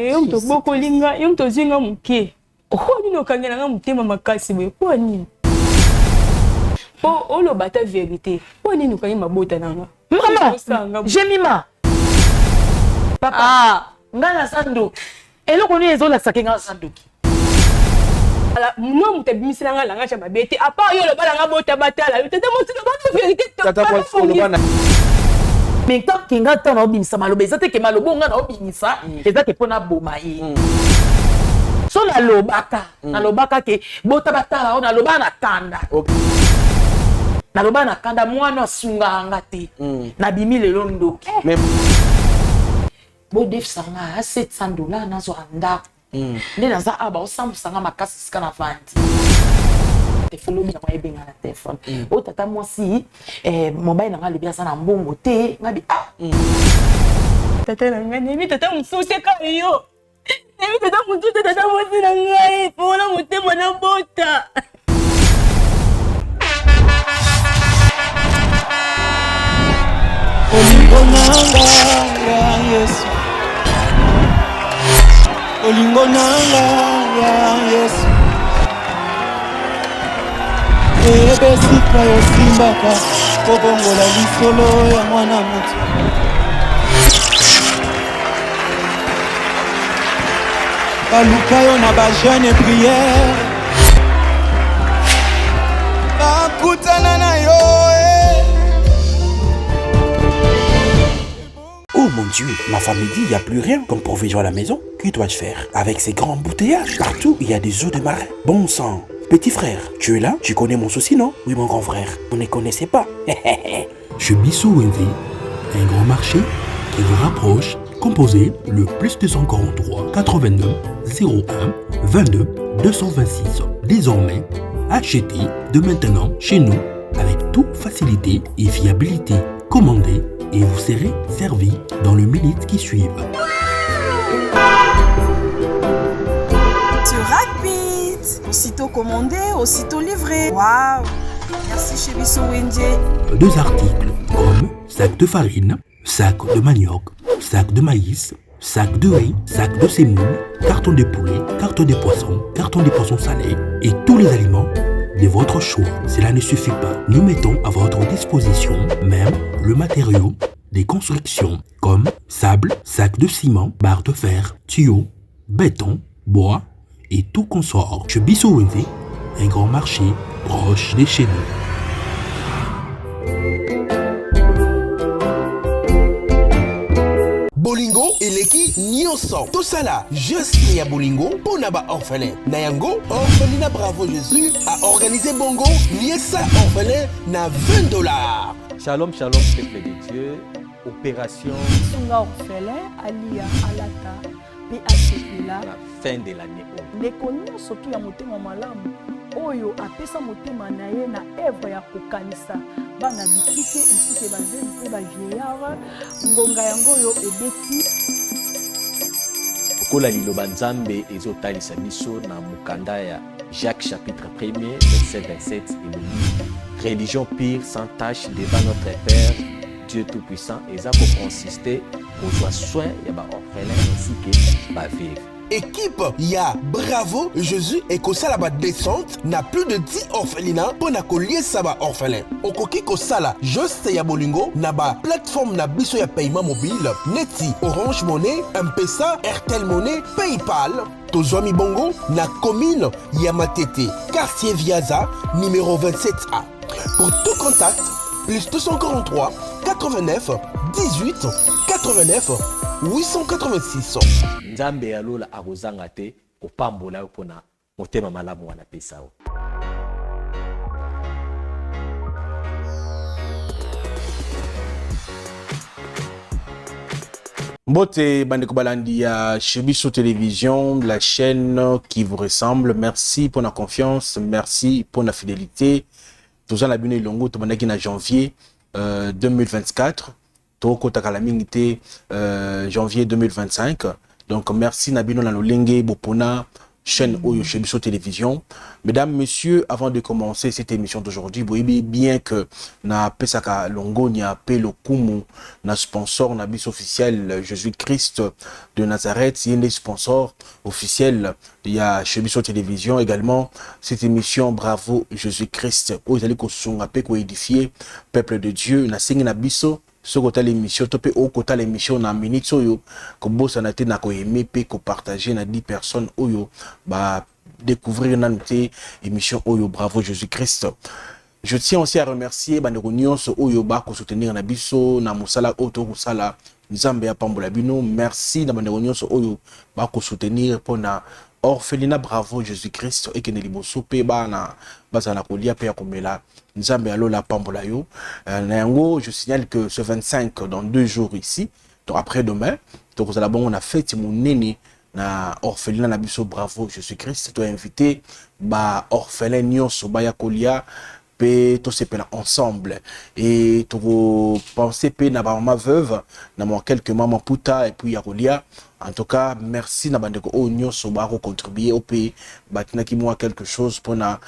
yo mto boko linga yo mto zinga muke ko nino kangela nga mutema makasi we ko nini po olo bata vérité po nino kangi mabota nanga maman Jemima papa ngana sando eloko ni ezola sakenga sando ala mwa mutabimisa nga langa cha mabete apa yo lo balanga bota batala yo tata motino ba vérité tata kwa lo bana mais tant que nga tana obimisa maloba ezate ke malobo nga na obimisa ezate pona boma ye so na lobaka ke bota batala ona loba na kanda na loba na kanda mwana sunga anga te na bimi lelo ndoki bo def sanga $700 nazo anda nde naza aba osambusanga makasi sika na vandi telefone obi na kwa ebenga na telefone o tata mwasi mobile nanga lebi aza na mbongo te ngabi tata na nga nemi tata musute ka yo nemi tata musute tata mwasi na ngai pona motema na bota Olingo nanga ya Yesu ebesika yosimbaka kobongola lisolo ya mwana moto baluka yo na bajeune prière bakutana na yo Oh mon Dieu, ma femme me dit il n'y a plus rien comme provision à la maison. Que dois-je faire? Avec ces grands embouteillages, partout il y a des eaux de marin. Bon sang, petit frère, tu es là? Tu connais mon souci, non? Oui mon grand frère, vous ne connaissez pas. Chez Bissou Wendy, un grand marché qui vous rapproche, composé le plus 243 89 01 22 226. Désormais, achetez de maintenant chez nous avec toute facilité et fiabilité. Commandez et vous serez servi dans les minutes qui suivent. C'est rapide. Aussitôt commandé, aussitôt livré. Waouh! Merci chez Bissou Wendy. 2 articles comme sac de farine, sac de manioc, sac de maïs, sac de riz, sac de semoule, carton de poulet, carton de poissons salés et tous les aliments de votre choix. Cela ne suffit pas. Nous mettons à votre disposition même le matériau des constructions comme sable, sac de ciment, barre de fer, tuyaux, béton, bois et tout consort. Chez Bissou Wendy, un grand marché proche de chez nous. Bolingo eleki nyonso tosala juste ya bolingo pona ba orphelin na yango orphelinat Bravo Jésus a organisé bongo liesa orphelin na $20. Shalom shalom peuple de Dieu, opération Sunga orphelin alia alata PHPLA la fin de l'année. Ndeko nyonso to ya motema malamu oyo apesa motema na ye na œuvre ya kokanisa bana bitike isike bazeli pe ba vieillard ngonga yango yo ebeti kola liloba nzambe ezotalisa biso na mukanda ya Jacques chapitre 1er verset 27 et le religion pure sans tache devant notre Père Dieu tout-puissant eza ko consister kozwa soin ya ba orphelin ainsi que ba veuve. Équipe ya Bravo Jésus et kosala ba descente na plus de 10 orphelinats pour na koliesa ba orphelin. Okoki kosala juste ya bolingo na ba plateforme na biso ya paiement mobile neti Orange Money, M-Pesa, Airtel Money, PayPal. Tozwami bongo na commune ya Matete, quartier Viaza, numéro 27A. Pour tout contact, plus 243 89 18 89 886. Nzambe alola akozanga te kopambola yo pona motema malamu wana pesa o. Mbote bandeko balandi ya Chebiso Télévision, la chaîne qui vous ressemble. Merci pour la confiance, merci pour la fidélité. Tous en abonné longo to bandaki na janvier 2024. Toko takalamingité janvier 2025. Donc merci Nabino na lolenge bopona chaîne Oyo Chebiso Télévision. Mesdames, messieurs, avant de commencer cette émission d'aujourd'hui, vous voyez bien que na Pesaka Longonia, Pelo Kumu, na sponsor, na bis officiel Jésus-Christ de Nazareth, il y a des sponsors officiels, il y a Chebiso Télévision également, cette émission Bravo Jésus-Christ, où ils allaient édifier peuple de Dieu, na singi na biso, ce côté l'émission topé au côté l'émission na minute soyo ko bossa na te na ko aimer pe ko partager na 10 personnes oyo ba découvrir na noté émission oyo Bravo Jésus-Christ. Je tiens aussi à remercier bandeko nyonso oyo ba ko soutenir na biso na musala auto kusala nzambe ya pambola bino. Merci na bandeko nyonso oyo ba ko soutenir pona orphelinat Bravo Jésus-Christ et que ne liboso pe bana bazala kolia pe ya komela nzambe alola pambola yo na yango. Je signale que ce 25 dans 2 jours ici, donc après-demain, donc vous allez bon on a fait mon néné na orphelinat na biso Bravo Jésus-Christ. Tu as invité ba orphelin nyonso ba ya kolia pe to sepela ensemble et tu penser pe na ba maman veuve na mo quelques maman puta et puis ya kolia. En tout cas, merci na bandeko o nyonso ba ko contribuer au pays batina ki moi quelque chose pour na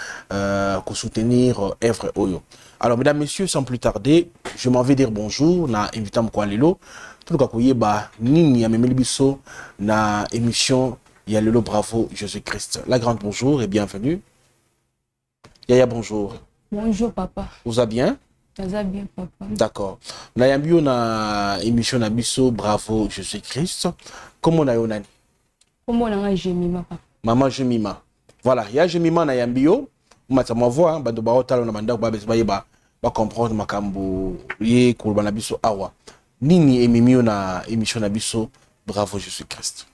ko soutenir œuvre oyo. Alors mesdames messieurs, sans plus tarder, je m'en vais dire bonjour na invitam ko lelo tout ka koyeba nini ya memeli biso na émission ya lelo Bravo Jésus-Christ. La grande bonjour et bienvenue. Yaya bonjour. Bonjour papa. Vous allez bien? Ça va bien papa. D'accord. Na yambio na émission na biso Bravo Jésus-Christ. Comment na yonani? Comment na Jemima papa? Maman Jemima. Voilà, ya Jemima na yambio, mata ma voix bando ba hotalo na banda ba ba comprendre makambo ye ko na biso awa. Nini emimio na émission na biso Bravo Jésus-Christ.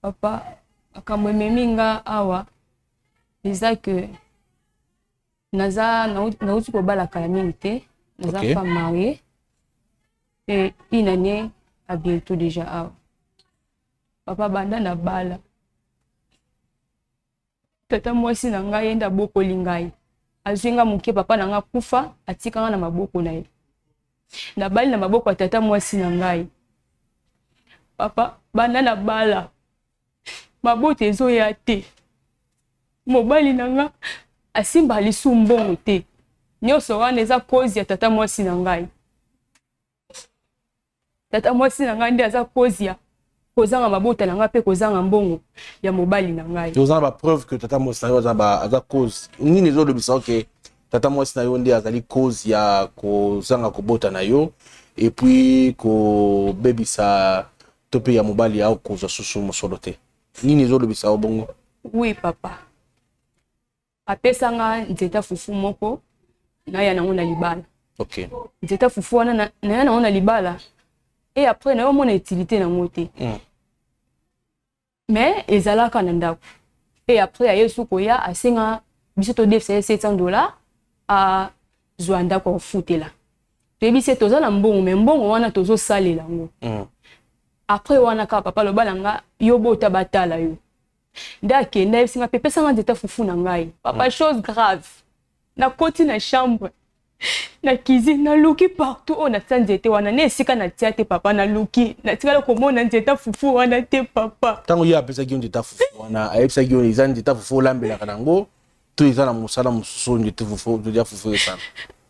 Papa, makambo ememinga awa. Eza que naza na uti ko bala kala mingi te, naza pas marié. Et une année à bientôt déjà awa. Papa banda na bala. Tata mwasi na ngai enda bokoli ngai. Azinga muke papa na nga kufa, atikanga na maboko na ye. Na bali na maboko ya tata mwasi na ngai. Papa banda na bala. Mabote ezo ya te. Mobali na nga asimba lisu mbongo te. Nyonso wana eza cause ya tata mwasi na ngai. Tata mwasi na ngai nde aza cause ya kozanga mabota na nga pe kozanga mbongo ya mobali na ngai. Ozana ba preuve que tata mwasi na yo aza cause. Nini zo lobisa ok tata mwasi na yo nde azali cause ya kozanga kobota na yo et puis ko bebisa tope ya mobali ya kozwa susu mosolo te. Nini zo lobisa o bongo? Oui papa. Apesanga nzeta fufu moko na ya nango na libala. OK. Nzeta fufu wana na ya nango na libala. Et après na yo mona utilité na ngote. Mais ezalaka na ndako. Et après ya yesu koya asenga biso to def $700 a zwanda ko futela. Tebi se toza na mbongo mais mbongo wana tozo salela ngo. Après wana ka papa lo balanga yo bota batala yo. Ndake na singa pepesa nga nzeta fufu na ngai. Papa chose grave. Na koti na chambre. Na cuisine na luki partout on a nzete wana ne esika na tia te papa na luki. Na tika ko mona nzeta fufu wana te papa. Tango ya pesa ki nzeta fufu wana ayepesa ki on nzeta fufu lambela kanango. To izana musala mususu nzeta fufu to dia fufu sana.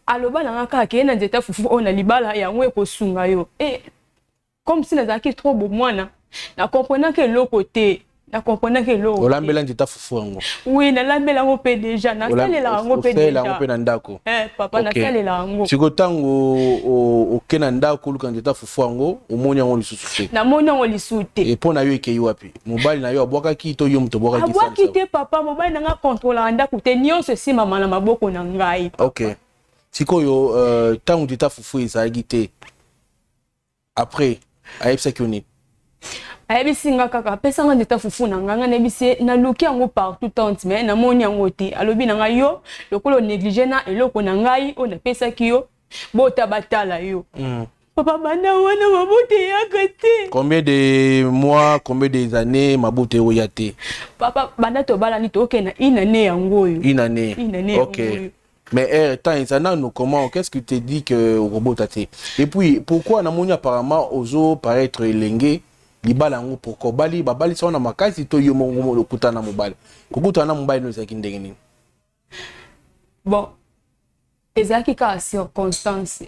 Aloba na ngaka ke na nzeta fufu on a libala yango ekosunga yo. Et comme si nazaki trop beau mwana. Na comprenant que l'autre côté na comprenant que l'autre. Olambela nzeta fufu yango. Oui, na lambela ngo pe déjà na salela yango pe déjà. Salela ngo pe na ndako. Papa na salela yango. Siko tango okena ndako luka nzeta fufu yango omoni yango lisusu te. Na moni yango lisusu te. Et pona yo ekei wapi? Mobali na yo abwaka ki to yo muto bwaka ki sana. Abwaki te papa, mobali na nga contrôle ndako te nyonso si mama na maboko na ngai. OK. Siko yo tango nzeta fufu ezalaki te. Après ayebisa kioni. Ayebisi nga kaka pesa nga nzeta fufu na nga nebisi na luki yango partout tant mais na moni yango te. Alobi na nga yo lokolo négliger na eloko na ngai ona pesa ki yo bota batala yo. Papa bana wana mabote yaka te. Combien de mois, combien des années mabote oya te? Papa bana to bala ni to na une année yango yo. Une année. OK. Mais comment qu'est-ce que tu dis que au robot tâté? Et puis pourquoi na moni apparemment ozo paraître lengue libala yango pourquoi babali ça na makasi to yo mongo lokutana mobali kokutana mobali no zaki ndenge nini bon ezaki ka circonstance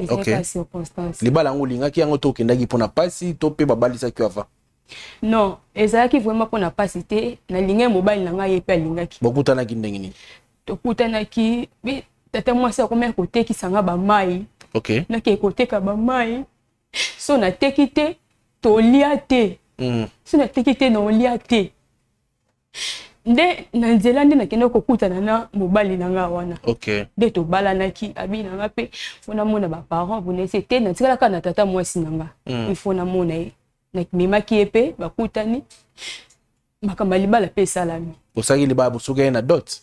libala yango lingaki yango to kendaki pona pasi to pe babali sa ki ava non ezaki vraiment pona pasi te na linga mobali na ngai pe alingaki bokutana ki ndenge nini tokutana ki tata mwasi akomea kotekisanga bamai nake koteka bamai so nateki te tolia te so nateki te na olia te nde na nzela nde nakende kokutana na mobali na nga wana nde tobalanaki abi na nga pe fona mona baparent bonese te natikalaka na tata mwasi na nga ifona mona ye nakimemaki ye pe bakutani makamba libala pe esalami osaki libala bosoki ye na dot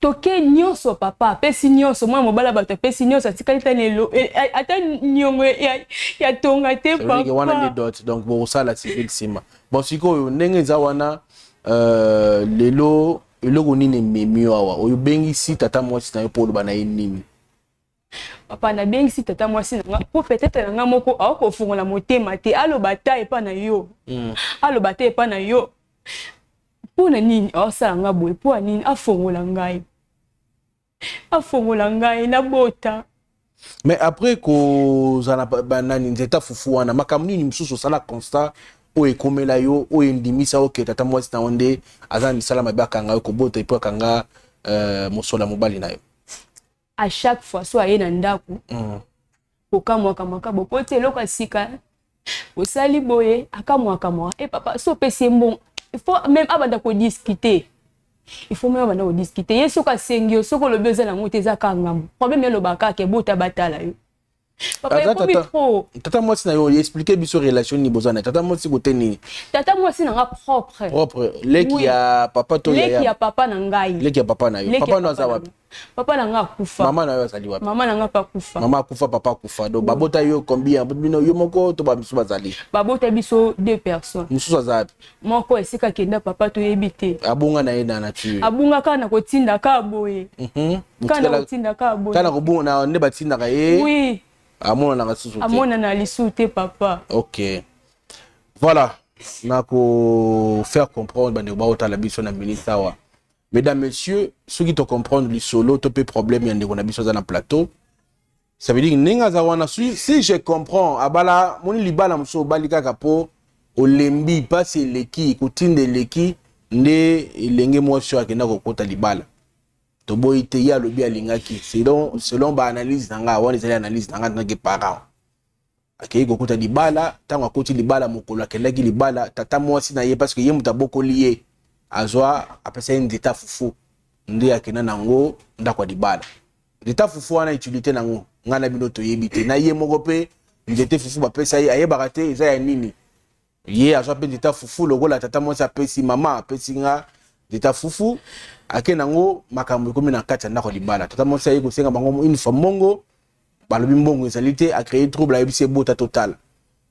toke nyonso papa apesi nyonso mwana mobala bato apesi nyonso atikali ta lelo ata nyongo ya tonga te papa wana ni dot donc bokosala civil nsima bon sikoyo ndenge eza wana lelo eloko nini ememi awa oyo obengisi tata mwasi na yo mpo oloba na ye nini papa nabengisi tata mwasi na nga mpo peut-être na nga moko akofungola motema te aloba ta epa na yo aloba te epa na yo mpo na nini aosala nga boye mpo nini afongola ngai nabota mais après kozala banani nzeta fufu wana makambo nini mosusu osala constat oyo ekomela yo oyo endimisa oke tata mwasi na yo nde aza na misala mabe akanga yo kobota epo akanga mosolo ya mobali na yo à chaque fois so aye na ndako kokamwaka makabo po te eloko asika osali boye akamwaka e papa so pesi mbongo il faut même abanda kodiscuter ye soki asengi yo soki olobi oza nango te eza kaka ngambo problème elobaka ke bota batala yo tata mwasi na yo expliquer biso relation ni bozana tata mwasi kote nini tata mwasi na nga propre leki ya papa to leki ya papa na ngai leki ya papa na yo papa no aza wapi papa na nga akufa mama na yo azali wapi mama na nga pa akufa mama akufa papa akufa donc babota yo combien bino yo moko to ba biso bazali babota biso 2 personnes mususu aza moko esika kenda papa to yebi te abunga na ye na nature abunga kana kotinda ka boye kana kotinda ka boye kana kobunga na nde batinda ka ye oui amona na susu te amona na lisu te papa OK voilà nako faire comprendre bande ba otala biso na ministre wa mesdames messieurs ceux qui te comprendre le solo to pe problème ya ndeko na biso za na plateau ça veut dire ninga za wana si je comprends abala moni libala muso balika kapo olembi pasi leki kutinde leki nde elenge mwasi akenda kokota libala to boy te ya lobi alingaki selon ba analyse nanga wana ezali analyse nanga nanga parent akei kokota libala tango akoti libala mokolo akendaki libala tata mwasi na ye parce que ye mutaboko lié azwa apesa ndeta fufu ndi akena nango ndakwa libala ndeta fufu wana utilité nango ngana bino to yebite na ye moko pe ndete fufu bapesa ye ayebaka te eza ya nini ye azwa pe ndeta fufu lokola tata mwasi apesi mama apesi nga ndeta fufu akena nango makambo ekomi na kati ya ndako libala tata mwasi aye kosenga bango une fois mongo balobi mbongo ezali te a créer trouble ayebisi ebota total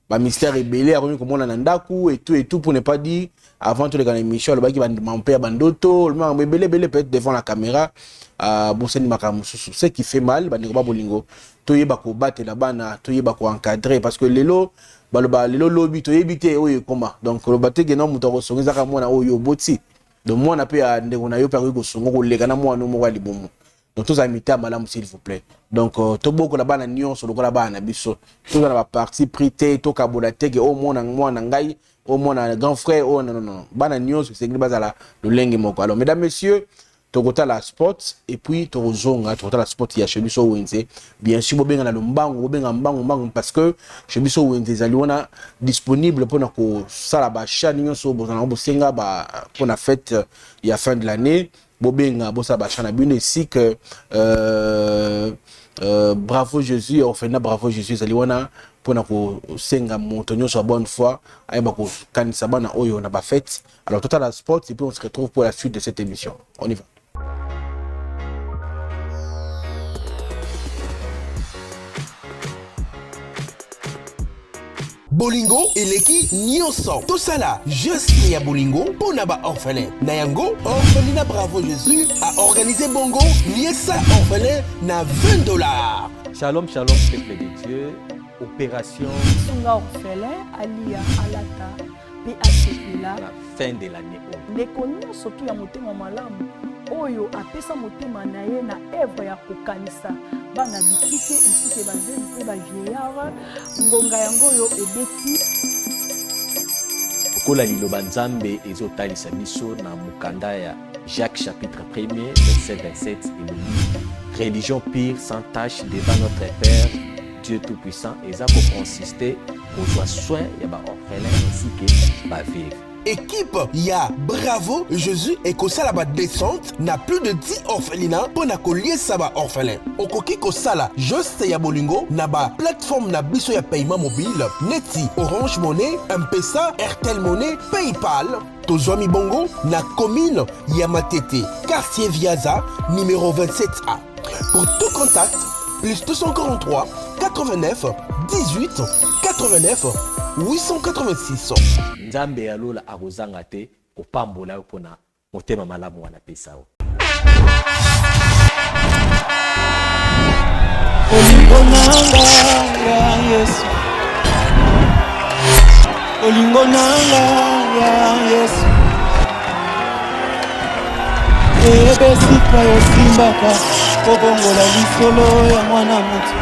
ba mystère ebele akomi komona na ndaku et tout pour ne pas dire avant tout les gars émission alobaki bampe ya bandoto le ebele peut être devant la caméra boseni makambo susu ce qui fait mal bandeko ba bolingo toyeba ko batela bana toyeba ko encadrer parce que lelo baloba lelo lobi toyebi te oyo ekoma donc lo bateke no muto ko songeza ka mwana oyo boti donc mwana pe ya ndeko na yo pe ko songo ko leka na mwana mo wali bomo donc tous amita malamu s'il vous plaît donc to boko la bana nyonso lokola bana biso tous na ba partie prité to kabola teke o mwana ngai o mwana grand frère o non bana nyonso c'est bazala le lenge moko alors mesdames messieurs tokota la sport et puis tozonga tokota la sport ya chebiso wenze bien sûr bobenga na lombango bobenga mbango parce que chebiso wenze zaliona disponible pour na ko sala ba chaîne nyonso bozana bosenga ba pour na fête ya fin de l'année bobenga bosa ba chana bino ici que bravo Jésus orphelinat bravo Jésus zaliona pour na ko senga montonyo sur bonne foi ayeba ko kanisa bana oyo na ba fête alors total sport et puis on se retrouve pour la suite de cette émission on y va. Bolingo eleki nyonso tosala juste ya bolingo pona ba orphelin na yango orphelinat bravo Jésus a organisé bongo liesa orphelin na $20. Shalom peuple de Dieu. opération sunga orphelin alia alata pe asepela la fin de l'année. ndeko nyonso tu ya motema malamu oyo apesa motema na ye na evre ya kokanisa bana bitike ainsi ke bazeli mpe bavieillard ngonga yango oyo ebeti Kola liloba nzambe ezotalisa biso na mukanda ya Jacques chapitre 1er verset 27 et le dit religion pure sans tache devant notre Père Dieu tout-puissant et ça pour consister aux soins ya ba orphelin ainsi que ba veuve. Équipe ya Bravo Jésus et Kosala ba descente na plus de 10 orphelinats pour na kolier ça ba orphelin. Okoki Kosala juste ya bolingo na ba plateforme na biso ya paiement mobile neti Orange Money, M-Pesa, Airtel Money, PayPal. Tozwami bongo na commune ya Matete, quartier Viaza, numéro 27A. Pour tout contact, plus 243 89 18 89 886. Nzambe alola akozanga te kopambola yo pona motema malamu wana pesa yo. Olingo nanga ya Yesu, olingo nanga ya Yesu, ebesika yosimbaka kobongola lisolo ya mwana mutu.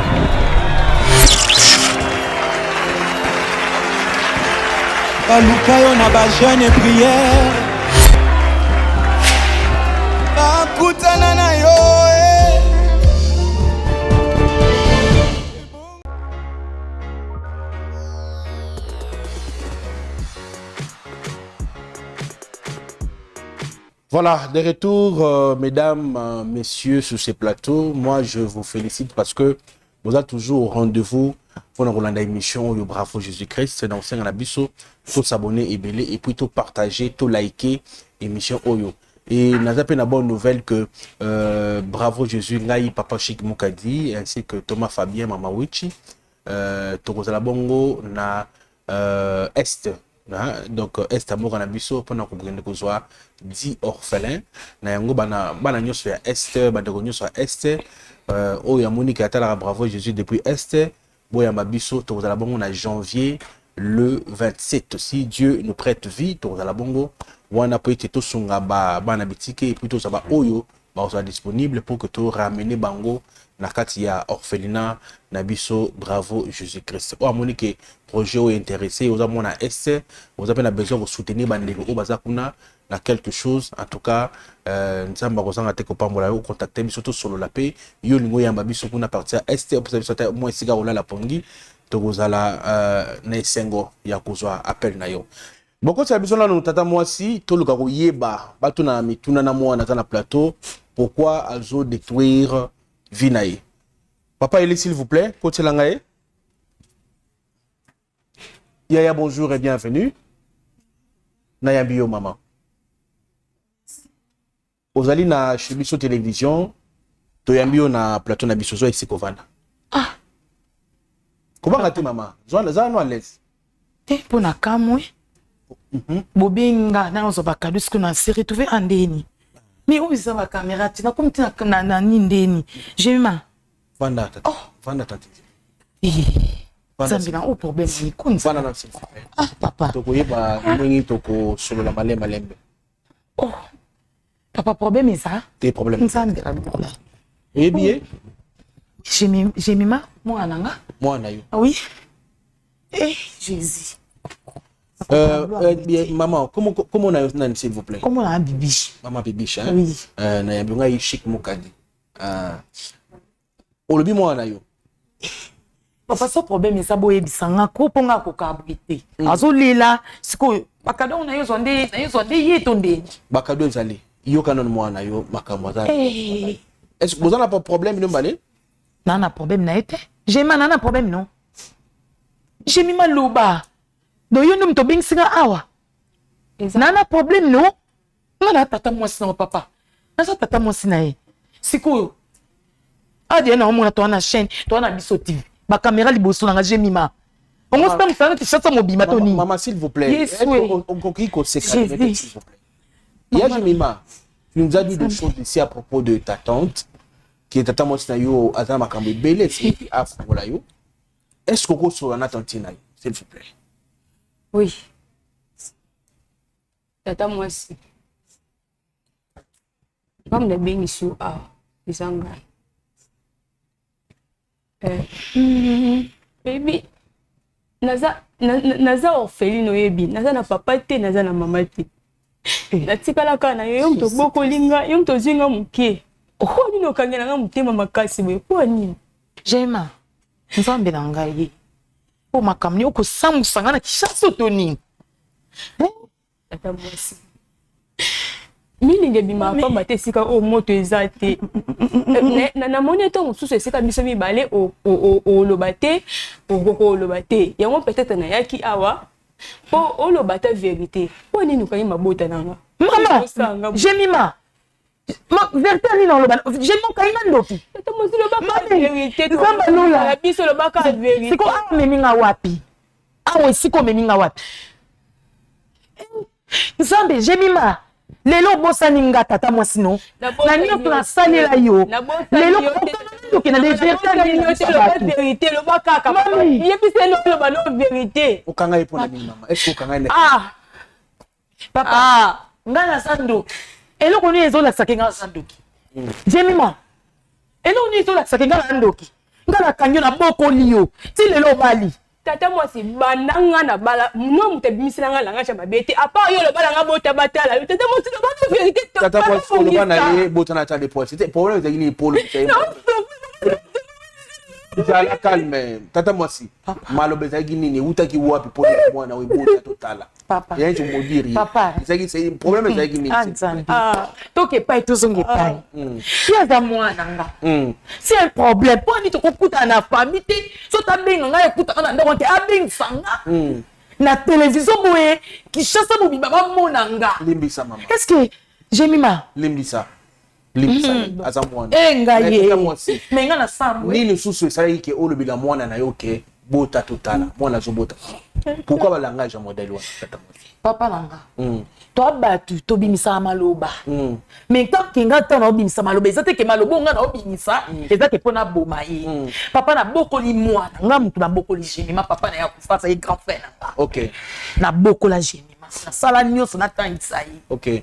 Baluka yo na ba jeune prière, bakutana na yo Voilà, de retour, mesdames, messieurs, sur ces plateaux. Moi, je vous félicite parce que vous êtes toujours au rendez-vous pour la émission Le Bravo Jésus-Christ. Dans le Abisso, faut s'abonner et puis tout partager, tout liker l'émission Oyo. Et nous avons une bonne nouvelle que Bravo Jésus, Ngai Papa Chic Moukadi, ainsi que Thomas Fabien Mamawichi, Tokozala Bongo, na Est. Donc Est amour na biso pendant que vous ko zwa 10 orphelins na yango bana nyonso ya Est bana ko nyonso ya Est o ya Monique atala Bravo Jésus depuis Est boya mabiso to la bongo na janvier le 27 si Dieu nous prête vie to la bongo wana po to sunga bana bitike et plutôt ça va oyo ba soit disponible pour que to ramener bango na kati ya orphelinat na biso Bravo Jésus-Christ. O amoni que projet ou intéressé aux amona na est vous avez besoin de soutenir bandeko o baza kuna na quelque chose en tout cas nzamba ko sanga te ko pambola ou contacter biso to solo la paix yo lingo yamba biso kuna partir est pour biso ta moi siga ola la pongi to kozala na sengo ya kozwa appel na yo. Boko tsa biso na no tata moi si to luka ko yeba bato na mituna na moi na plateau pourquoi azo détruire Vinaï. Papa Eli, s'il vous plaît, Côté Langae. Yaya, bonjour et bienvenue. Naya Bio, maman. Ozali na Chibiso Télévision, Toyambio na plateau na Bisozo et Sikovana. Ah. Comment vas-tu, maman? Zano à l'aise. Te pona kamwe. Bobinga na ozo bakadu siku na série trouvé andeni. Mais où est ma caméra? Tu n'as comme tu n'as ni ndeni. J'ai ma. Vanda tati. Oh. Vanda tati. Ça me a un problème. Vanda na s'il vous plaît. Ah papa. Toko yeba mwengi toko solo la malembe. Oh. Papa problème est ça? Tes problèmes. Ça me dérange. Et bien. J'ai mis ma moi nanga. Moi na yo. Oui. Eh Jésus. Bien, maman, comment on a s'il vous plaît? Comment on a un bibiche? Maman bibiche, hein? Oui. Na yabunga yi Chic Moukadi. Olobi moi na yo. Papa so problème est ça boye bisanga ko ponga ko kabrité. Azo lela siko bakado on a yo zonde yetonde. Bakado ezali. Yo kanon moi na yo makambo za. Est-ce que vous avez pas problème de balé? Nana problème na été. J'ai nana problème non. J'ai mis ma loba. Do yo num to bing singa awa. Nana problème non. Nana tata moi sina papa. Nasa tata moi sina e. Siko. Adi na omona to na chaîne, to na biso TV. Ba caméra liboso na j'ai mis ma. On se pas ça tu chata mo bima toni. Maman s'il vous plaît. Yes, on kiko s'il vous plaît. Il y a Jemima. Tu nous as dit des choses ici à propos de ta tante qui est tata moi sina yo azama makambo belé c'est voilà yo. est-ce que vous sur Natantina, s'il vous plaît? Oui. Tata moi aussi. Comme les bénisous à les engrais. Baby, naza orpheline oyebi, naza na papa te, naza na mama te. Natikala kana yo mto boko linga, yo mto zinga muke. Ko nino kangela nga mutema makasi we ko nini? Jema. Nzambe na ngai. O makamni o ko samusanga na kishaso toni. Tata mwasi. Milinge bima pa bate sika o moto ezate. Na moneto mususu esika biso mibale o lobate, o lobate. Yango peut-être na yaki awa. O lobata vérité. Po nini ko yima bota nanga? Maman, Jemima. Ma vérité ni dans le ban. Jemima kaina ndoki. Tata mwasi lobaka vérité. Nzamba lola. La biso lobaka vérité. Siko awa meminga wapi? Awa siko meminga wapi? Nzambe Jemima. Lelo bosa ninga tata mwasi no. Na nyoto na salela yo. Lelo ko na vérité lobaka ka. Yebise no ba no vérité. Okanga epona ni mama. Est-ce que okanga Papa. Ngana sando. Eloko ni ezola sakenga sandoki. Jemima. Eloko ni ezola sakenga sandoki. Ngana kanyo na boko liyo. Ti lelo bali. Tata mwasi bananga na bala mno mutebimisi nanga langa cha mabete apa yo le balanga bota batala tata mwasi le bana vérité tata mwasi le bana ye bota na tale poids c'était problème ezali ni polo Jala calme tata mwasi malobe ezali nini utaki wapi polo mwana we bota totala papa ya ncho modiri papa ezali c'est problème ezali nini toke pai tozonge pai ya za mwana nga c'est un problème pour ni to kokuta na famille te so ta benga nga ekuta na ndongo te abeng sanga na télévision boye ki chassa bo bibaba mona nga limbisa mama est-ce que Jemima limbisa aza mwana ngaye menga na samwe nini susu esali ke olobila mwana na yo ke bota totala mwana zo bota pourquoi ba langage ya modèle wana tata mwasi papa nanga to batu to bimisa maloba mais tant que nga tana obimisa maloba ezate ke maloba nga na obimisa ezate pona boma yi papa na bokoli mwana nga mutu na bokoli Jemima papa na ya kufasa ye grand frère nanga OK na bokola Jemima na sala nyonso na tangisa yi OK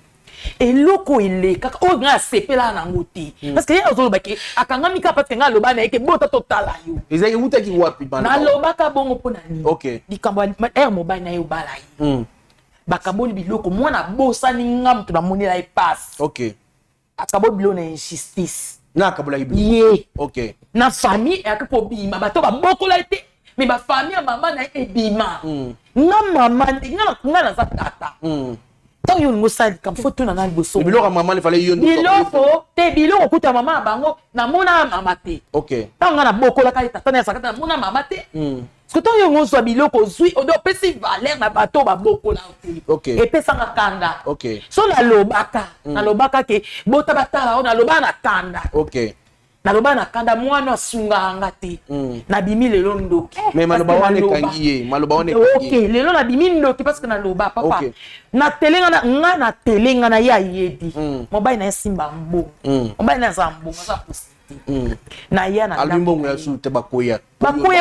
eloko ele kaka o nga sepela na ngoti parce que ya ozoloba ke akanga mika parce que nga loba na yeke bota totala yo ezaki utaki wapi bana na loba ka bongo pona ni OK likambo er mobile na yo bala yi bakaboli biloko mwana bosa ni nga mutu na monela epasse OK akaboli bilo na injustice na akabola ibilo ye OK na famille akapo bima bato ba bokola ete mais ba famille ya mama na ebima nga mama nga na za tata tant yo ngo sali kam foto na na liboso biloko mama le fallait yo biloko te biloko kuta mama bango na mona mama te OK tant nga na bokola ka tata na sakata na mona mama te parce que tant yo ngo so biloko zui odo pesi valeur na bato ba bokola te OK epesa nga kanda OK so na lobaka ke bota batala na loba na kanda OK na loba na kanda mwana asunga nga te na bimi lelo ndoki mais maloba wana kangiye maloba wana OK lelo na bimi ndoki parce que na loba papa na telenga na telenga na ya yedi mobile na simba mbo mobile na zambo za positi na ya na alumbongo ya su te bakoya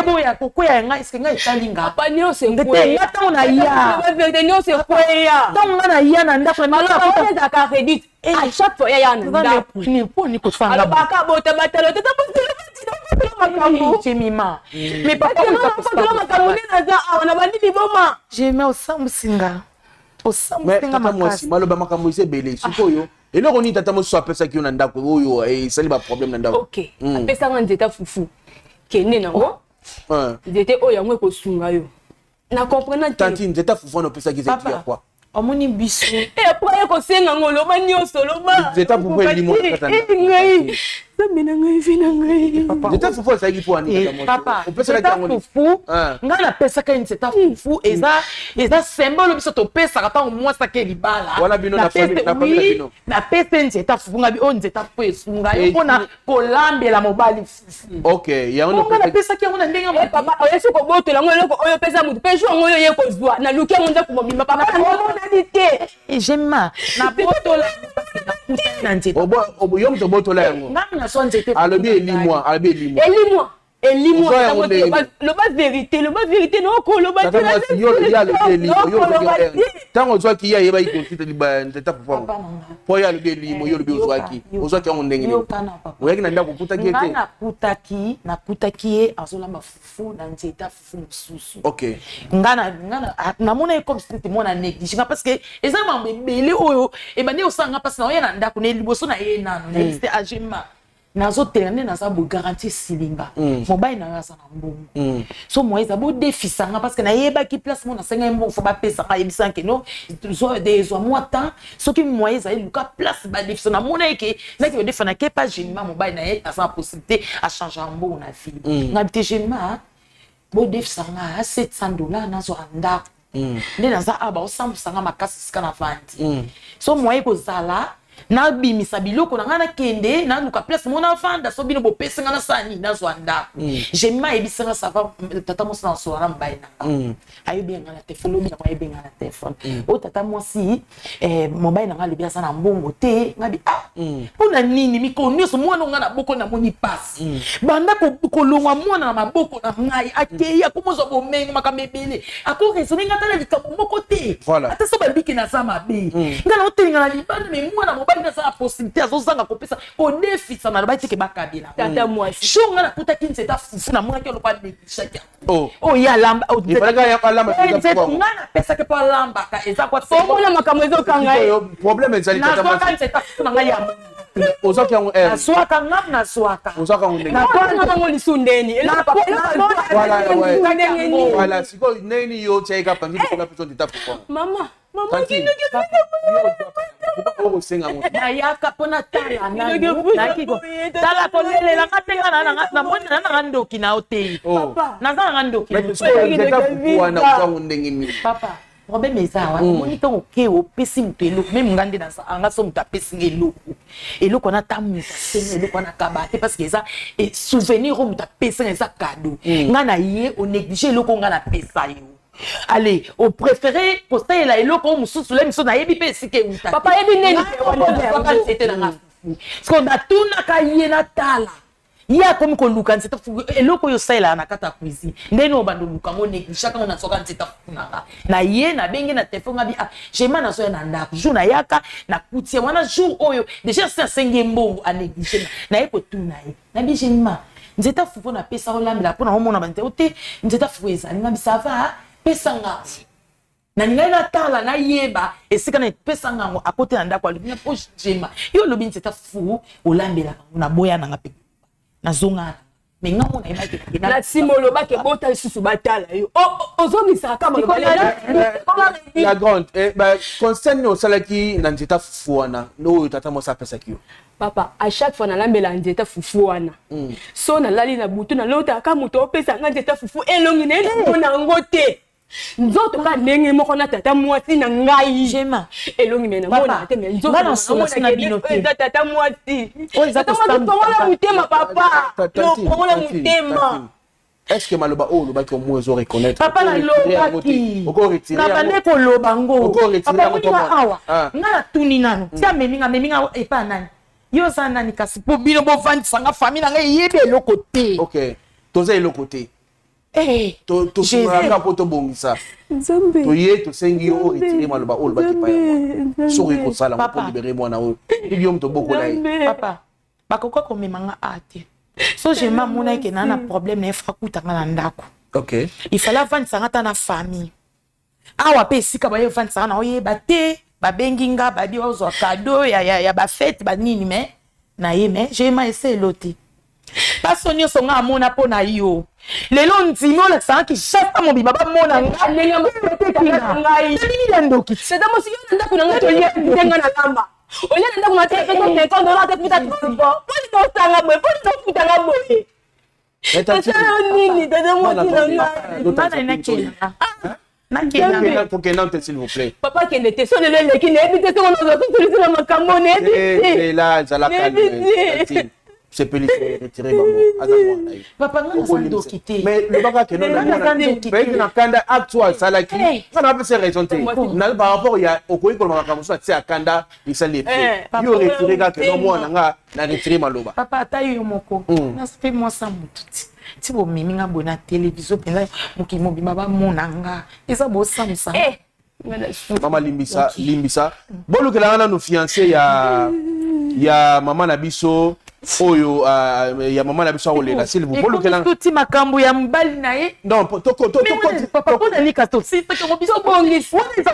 boya kokoya nga eske nga etalinga pa nyo se ngete ngata na ya ba vérité nyo se koya donc nga na ya na ndako na maloba wana ka redit à chaque fois ya na ndako ni po ni ko fanga baka bota batalo tata makambo Jemima mais papa on makambo na za na bandi biboma Jemima osamusinga mwasi maloba makambo ise bele sikoyo eloko ni tata mosu apesa ki na ndako oyo esali ba problème na ndako OK apesa nga nzeta fufu kende nango nzete oyo yango ekosunga yo na comprendre tanti nzeta fufu na opesa ki zeki ya kwa omoni biso après kosenga ngoloba nyonso loba nzeta fufu elimo kata ngai zambe na ngai vina ngai nzeta fufu esali po ani papa opesa ka fufu nga na pesa ka nzeta fufu eza symbole biso to pesa ka tango mwasa ke libala wala bino na famille bino na pesa nzeta fufu nga bi o nzeta fufu esunga yo pona kolambela mobali fufu OK ya ono nga na pesa ki ngona ndenga papa oyeso ko botola ngo eloko oyo pesa mutu pe jo ngo ye ko zwa na lukia ngo ndako mobimba papa te Jemima na botola na nzeta obo yo mto botola yango nga na so nzete alobi elimwa elimo loba vérité non ko loba tango zwa ki ya yeba ikosita liba nteta fufa po ya lobe limo yo lobe ozwa ki ndenge ni oyaki na ndako kutaki ete nakutaki azolamba fufu na nzeta fufu mosusu. OK. Ngana namona comme c'était mon négligé parce que eza mambe belé oyo e bande osanga parce na oyena ndako ne liboso na ye nano c'était agema nazo terner naza bo garantie silinga mobile na yasa na mbongo so moi eza bo défisanga parce que na yeba ki place mon asenga mbongo faut ba pesa ka yebisa ke no zo des mois temps so ki moi eza luka place ba défisa na mona ke na ki defana ke pas généralement mobile na ye asa possibilité à changer mbongo na vie ngabite généralement bo défisanga $700 nazo andako nde naza aba osambusanga makasi sika na vandi so moi kozala na bimisa biloko na ngana kende na luka place mona vanda so bino bopesa ngana sani na zwanda jema ebisanga sava tata mosa na soara mbaina ayo bien ngana telefone bi na kwa bien ngana telefone o tata mosi mobile na ngala biasa na mbongo te ngabi pona nini mikoni so mwana ngana boko na moni pass banda ko longwa mwana na maboko na ngai akeya komozo bomengo makamebele ako rezo ngata na likambo moko te ata so baliki na sama be ngana otelinga na libanda me mwana mobile na sa possibilité azozanga kopesa ko défisa na ba tike bakabila tata mwasi shonga na kuta kinze ta fufu na mwana ke lo pa défisa ya lamba o ngana pesa ke pa lamba ka eza kwa so mona makambo ezo kanga problème ezali tata mwasi na kinze ta fufu na ngai ya ozaki yango na swaka ngam na swaka ozaki yango ndenge na kwa na ngoli sundeni voilà siko neni yo tsheka pangi ko pesa ndita fufu mama nayaka mpona tala nakiko tala kolelela ngatenga na mona na ndoki na otei naza na ndoki papa problème eza moni to ke opesi mutu eloko même ngande na anga so mutu apesi eloko na ta mutu asenga eloko na kabate parce que eza souvenir mutu apesi eza cadeau nga na ye o négliger eloko nga na pesa yo. Allez, au préféré, pour ça, il a eloko mususu le miso na yebi pe sike uta. Papa yebi neni c'était na ngafu. Parce qu'on a tout na kaye na tala. Ya comme ko luka nzeta fu eloko yo sala na kata cuisine. Ndeno bando luka ngo négligaka ngo na soka nzeta fu na ye na bengi na téléphone ngabi jema na so na ndako. Jour na yaka na kutia wana jour oyo déjà c'est senge mbongo a négliger na ye ko tuna ye. Na bi jema nzeta fu na pesa olambela pona omona bante ote nzeta fu ezali ngabi ça va pesanga na ngai na tala na yeba esika na pesanga ngo akote na ndako alibina po jema yo lobi nzeta fu olambela na boya na ngape na zonga mais ngamo na imaki na simolo ba ke bota susu batala yo ozomisa kama la grande concerne au salaki na nzeta fu wana no tata mo sa pesa kiyo papa à chaque fois na lambela nzeta fufu wana so na lali na butu na lota ka muto opesa nga nzeta fufu elongi na na ngote nzoto ka ndenge moko na tata mwasi na ngai jema elongi mena mona te me nzoto na solo na binote tata mwasi oza ko stand wala mutema papa wala mutema est-ce que maloba o loba ko mwezo reconnaître papa na loba ki oko retirer na bande ko loba ngo papa ko awa ngala tuni nano tia meminga epa nani yo za nani kasi po bino bo vandi sanga famille nga yebe eloko te OK toza eloko te to sura poto bongisa nzambe to ye to sengi o retirer maloba o loba ki pa ya so ko sala ko libérer mwana o biom to boko lai papa bakoko ko memanga ate so jema mona ke na problème na frakuta ngana ndako OK il fallait vendre sanga ta na famille awa pe sika ba yo vendre sanga na oyeba te ba benginga ba bi ozo cadeau ya ba fête ba nini mais na ye mais jema essayer loti pasonio songa amona pona yo lelo ntimo la sanki chapa mo bibaba mona ngenga ngai nini landoki c'est dans mon sillon ndako na ngato ye ndenga na lamba oya ndako na te ko me ko dola te puta trop poni to sanga mo poni to puta nga mo tata nini tata mo nana na kela il faut que non s'il vous plaît papa qui était sonné le qui n'est pas son on a tout sur la makamone et là ça la calme c'est peli retirer bango papa nga sando kité mais le baka que non na kanda actual salaki ça n'a pas ces raisons na par rapport il y a okoyi ko maka muso tia kanda isali yo retirer ka que non moi nga na retirer maloba papa atayo moko na fait moi ça mututi ti bo mimi nga bona télévision penza muki mobima ba monanga eza bo samsa mama limbisa bolu que la na fiancé ya mama na biso oyo ya mama na biso olela s'il vous bolu que la tuti makambo ya mbali na ye non toko papa ko na lika to si que mo biso bongi woni za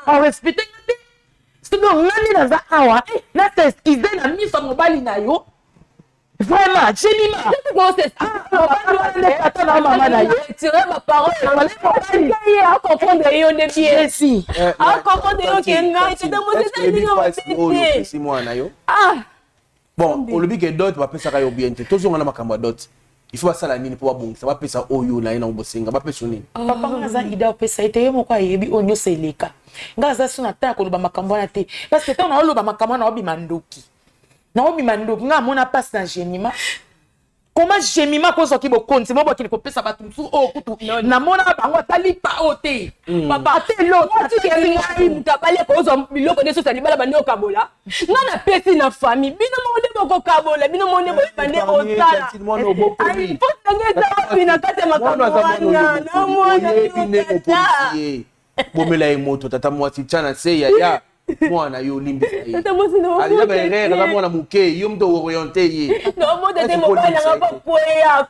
on respecte c'est donc ngani na za awa na t'excuser na miso mobali na yo vraiment Jenima attends maman na yo tirer ma parole à comprendre yo de bien si à comprendre yo que ngai c'est de si moi na yo bon au lobby que d'autres va penser ka bien toujours on a makambo d'autres il faut ça la nini pour bon ça va penser oyo na ina bosenga va penser nini papa ngaza ida pesa ite yo moko ayebi onyo seleka ngaza suna ta ko loba makambo na te parce que tant na loba makambo na obi mandoki Naomi Mando, nga mona passe dans Jenima. Comment Jenima ko soki bo konti mo bo ki ko pesa batumsu o kutu. Na mona bango tali pa ote. Papa te lo tu ke ngai mutapale ko zo biloko de so tali bala bande o kabola. Nga na pesi na famille. Bino mo de boko kabola, bino mo de bo bande o sala. Ai faut ngeza bina kate makambo. Na mona bine ko policier. Bomela emoto tata mwati chana se ya mwana yo limbisa ye alina bere na mwana muke yo mto orienté ye no mo de mo bana ngaba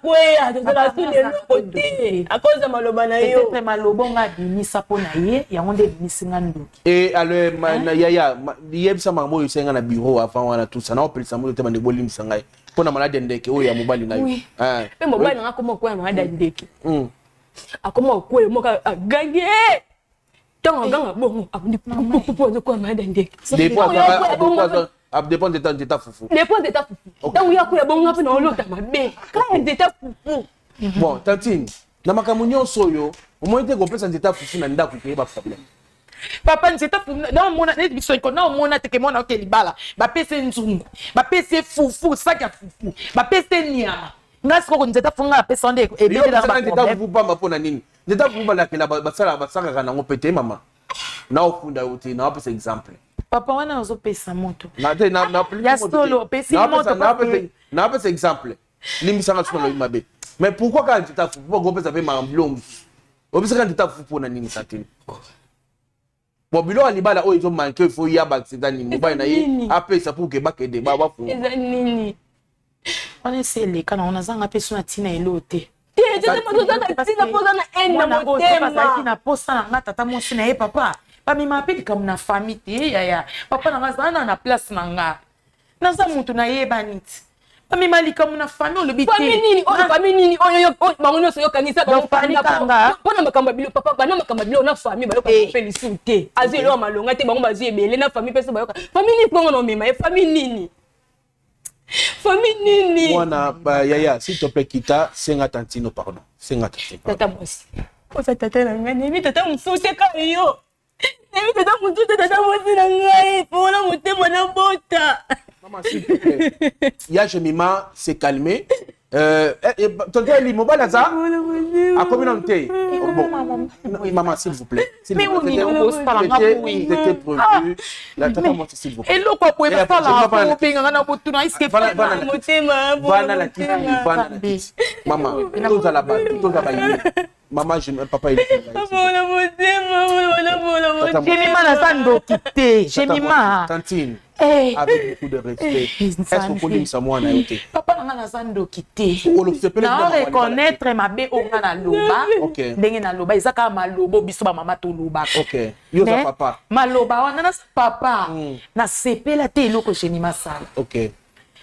kwea de la sune lokote akoza maloba na yo te malobo nga binisa pona ye yango nde binisinga ndoki et alors na ya yebisa mambo yo senga na bureau avant wana tout ça na opelisa mo te bande bolimisa ngai pona malade ndeke oyo ya mobali na yo pe mobali nga komo kwa malade ndeke akoma kwele mo ka gange tant ganga bon abundi popo ko ma dande dépend de ta fufu dépend de ta fufu tant ya ko ya bon ngapi na olota mabe ka de ta fufu bon tantine na makamunyo soyo au moins te ko pesa de ta fufu na ndako ke ba problème papa nzeta na mona ne biso ko na mona te ke mona ke libala ba pese nzungu ba pese fufu saka fufu ba pese nyama ngasi ko nzeta funga pesa ndeko ebele na ba nzeta fufu pamba pona nini nzeta fufu la ke la basala kana ngopete mama na ofunda uti na pesa exemple papa wana ozopesa moto na ya solo pesi moto na pesa exemple limisanga solo mabe mais pourquoi quand nzeta fufu pour ngopesa pe mamblom obisa quand nzeta fufu pona nini satini bon bilo alibala o izo manke il faut ya ba accident ni mobile na ye apesa pour que bakede ba fu eza nini on essaie les kana on azanga peso na tina elote na posa na nga tata mosi na ye papa bamima apeli kamu na famille te yaya papa na nga zana na place na nga naza mutu na yeba niti bamima likamu na famille olobi te famille nini oyo bango nyonso yokanisa mpona makambo bilo papa bana makambo bilo na famille bayoka kopelisi te azwi eloko malonga te bango bazwi ebele na famille mpe bayoka famille nini mpongo na omema ye famille nini famille nini mwana yaya s'il te plaît kita senga tantino pardon senga tantino tata mosi osa tata na ngai nemi tata mosusu ka yo nemi tata mosusu tata mosi na ngai mpona motema na bota maman s'il te plaît ya Jemima s'est calmé tonton Eli mobile aza a communauté maman s'il vous plaît mais oui on pose pas la oui c'était prévu la tata mosi s'il vous plaît et loko po pas la po pinga na botuna iske bana la kiti maman tout à la base tout à la maman je papa il Jemima na sando kité Jemima tantine avec beaucoup de respect est-ce que vous ça moi na yote papa na sando kité na reconnaître ma be onga na loba ndenge na loba ezaka malobo biso ba mama to loba OK yo za papa maloba wana na papa na sepela te eloko Jemima sala OK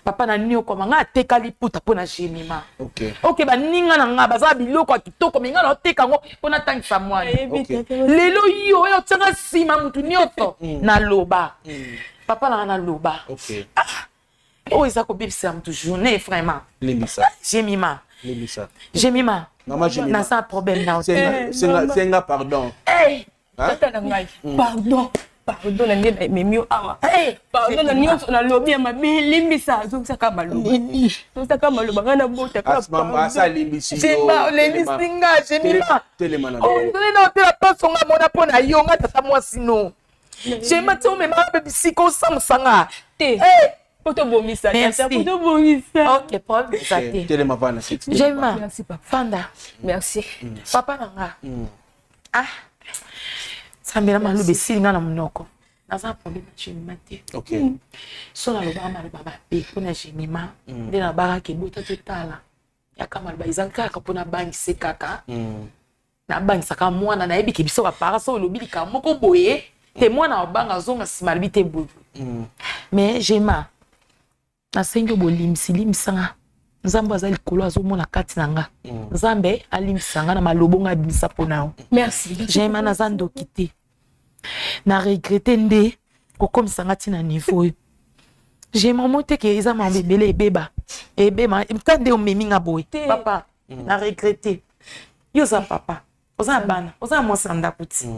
papa na nio ko manga tekali puta pona Jemima OK ba ninga na nga baza biloko kitoko minga na teka ngo pona tangisa mwana lelo yo yo tsanga sima mutu nyoto na loba papa na loba OK oh isa ko bibisa mutu journée vraiment Limbisa Jemima maman Jemima na ça problème na senga pardon tata na ngai pardon pardon na ndena memio awa pardon na nyonso na lobi ya mabe limbisa zokisaka maloba zokisaka maloba ngana bota ka asma asa limbisi Jema lembisinga Jemima telema na na tela tosonga mona pona yonga tata mwasi no Jema to me ma baby siko samsanga te poto bomisa tata poto bomisa OK Paul zate telema vana Jema merci papa fanda merci papa nanga sambela malube silinga na munoko naza problème na Jemima te OK so na loba maloba mabe pona Jemima nde na baka ke bota totala yaka maloba izanka pona bangi se kaka na bangisaka mwana na yebi ke biso ba para so lobi lika moko boye te mwana obanga zonga sima lobi te boye mais Jema na sengo bolimsi limsanga Nzambe azali likolo azomona kati na nga Nzambe alimsanga na malobonga abimisa pona merci Jema na zando kité na regretter nde kokomisa nga tina niveau Jema mote ke eza ma bebele ebeba mtande o meminga boy papa na regretter yo za papa oza bana oza mwasi na ndako ti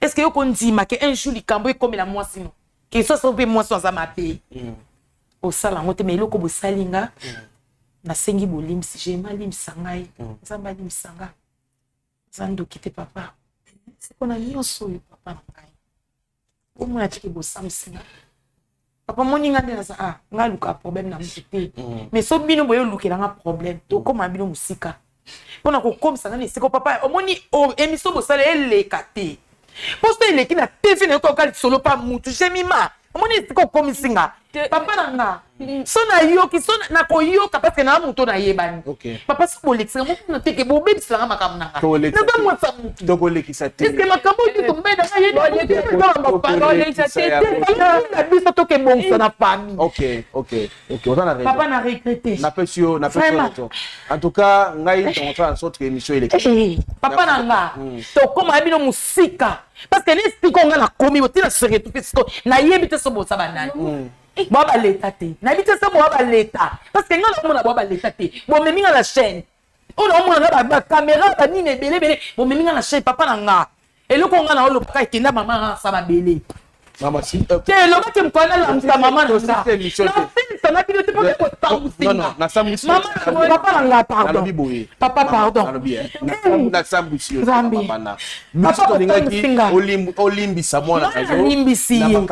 est-ce que yo kondima ke un jour likambo ekomela mwasi no ke so so pe mwasi aza mabe osala ngote me eloko bosalinga nasengi bolimsi Jema limsa ngai Nzambe alimisa nga zando kite papa sikona nyonso oyo papa na ngai omona tiki bosamsinga papa moninga nde naza nga luka problème na mutu te mais so bino boyo lukela nga problème tokoma bino musika mpona kokomisa nga na esika papa omoni émission bosala eleka te posto eleki na tv na yokoyoka lisolo pa mutu Jemima omoni esika okomisinga papa na nga so nayoki so nakoyoka parce que na mutu nayebani papa so bolekisanga mokuna teke bobebiselanga makambo na nga naza mwasa mutu tokolekisa te eske makambo oyo tombeda na biso tokebongisa na famille papa na regrete napesi yo en tout cas ngai tongosala na sorte émission eleki papa na nga tokoma bino musika parce que nesiko nga nakomi botina seretu mpe siko nayebi te so bosa banani boa baleta te nayebi te so boa baleta parce que nga naomona boa baleta te bomemi nga na chaîne oyo naomona nga bacaméra banini ebelebele bomemi nga na chaîne papa na nga eloko nga na olobaka ekenda mama nga asa mabele te elobaki mokwana lamusa mama na nga nasilisa na bino te mpo kotambusinga papa na nga pardon papa pardon biso tolingaki olimbisa mwana alimbisi yo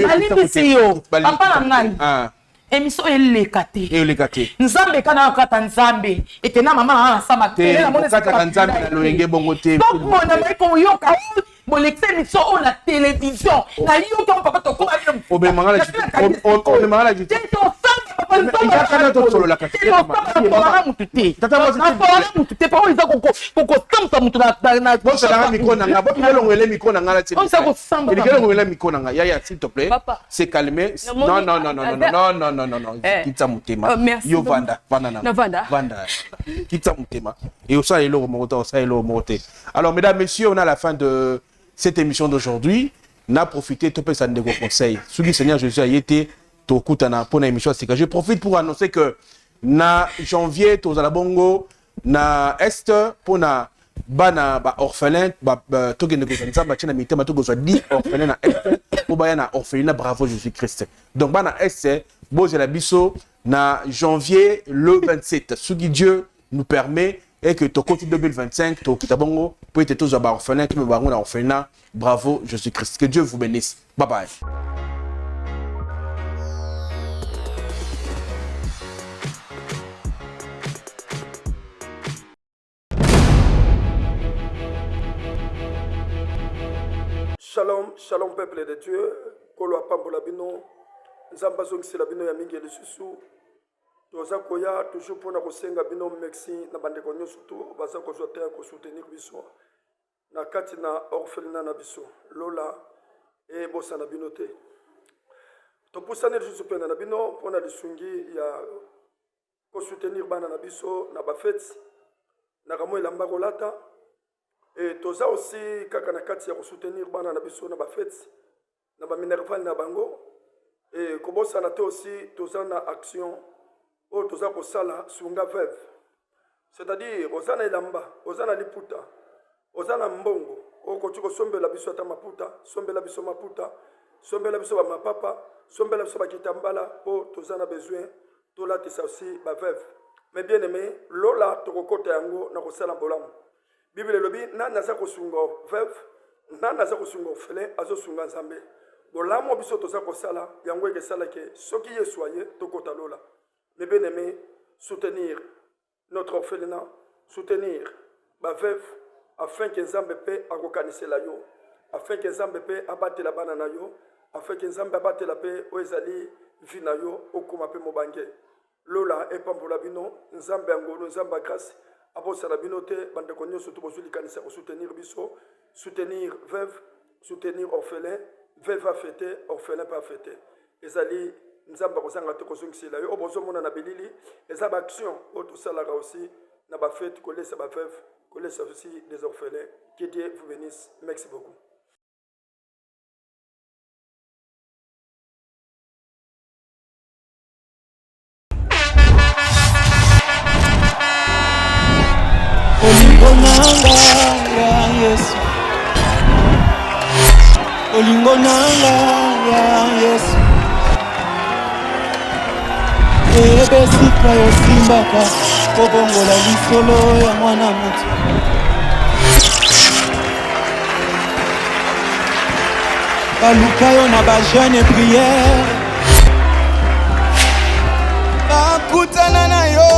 alimbisi yo papa na ngai émission eleka te nzambe kana kata nzambe etena mama na nasama te na nzambe na loyenge bongo te tokona maiko yoka bolekisa émission oyo na télévision na yoka papa tokoma obemangala mutu te pa oyo eza kokosambusa mutu elongwele mikro na nga elongwele mikro na nga yaya s'il te plaît c'est calmé non kitsa motema yo vanda kitsa motema et osala eloko moko te osala eloko moko te. Alors mesdames messieurs, on a la fin de cette émission d'aujourd'hui. Na profité to pesa ndeko conseil soki Seigneur Jésus a été tokutana pour na émission sika. Je profite pour annoncer que na janvier tozala bongo na est pour na bana ba orphelin ba tokende ko nza ba china mitema to gozwa 10 orphelin na est pour ba na orphelinat Bravo Jésus Christ. Donc bana est boze la biso na janvier le 27 soki Dieu nous permet et que ton côté 2025 to kitabongo peut être tous ba orphelin qui me ba na orphelinat Bravo Jésus Christ. Que Dieu vous bénisse. Bye bye. Shalom, shalom peuple de Dieu. Kolo apambola bino. Nzamba zongisela bino ya mingi lisusu. Toza koya toujours pour na kosenga bino merci na bandeko nyonso to baza kozwa te ko soutenir biso. Na kati na orphelinat na biso. Lola e bosa na bino te. To pusana lisusu pena na bino pona lisungi ya ko soutenir bana na biso na ba fête. Na kamo elamba kolata. Et toza aussi kaka na kati ya ko soutenir bana na biso na ba fête. Na ba minerval na bango. Et kobosa na te aussi toza na action o toza ko sala sunga veuve. C'est-à-dire ozana elamba, ozana liputa. ozana mbongo okoki kosombela biso ata maputa, sombela biso maputa, sombela biso bamapapa, sombela biso bakitambala mpo toza na besoin tolatisa aussi baveuve. Mais bien aimé, lola tokokota yango na kosala bolamu. Bible elobi nani aza kosunga veuve, nani aza kosunga orphelin azosunga nzambe. Bolamu biso toza kosala yango ekesalaki soki yesu aye tokota lola. Mais bien aimé, soutenir notre orphelinat, soutenir baveuve afin que nzambe pe akokanisela yo, afin que nzambe pe abatela bana na yo, afin que nzambe abatela pe o ezali vi na yo okoma pe mobange. Lola epambola bino nzambe ngolo nzamba grâce abosala bino te bandeko nyonso to bozuli kanisa ko soutenir biso, soutenir veuve, soutenir orphelin, veuve a fêté, orphelin pas fêté. Ezali nzamba kozanga te kozongisela yo obozomona na belili eza ba action o to salaka aussi na ba fête ko laisser ba veuve, ko laisser aussi des orphelins. Que Dieu vous bénisse. Merci beaucoup. Olingo nanga ya Yesu ebesika yosimbaka kobongola lisolo ya mwana moto baluka yo na bajeune priere bakutana na yo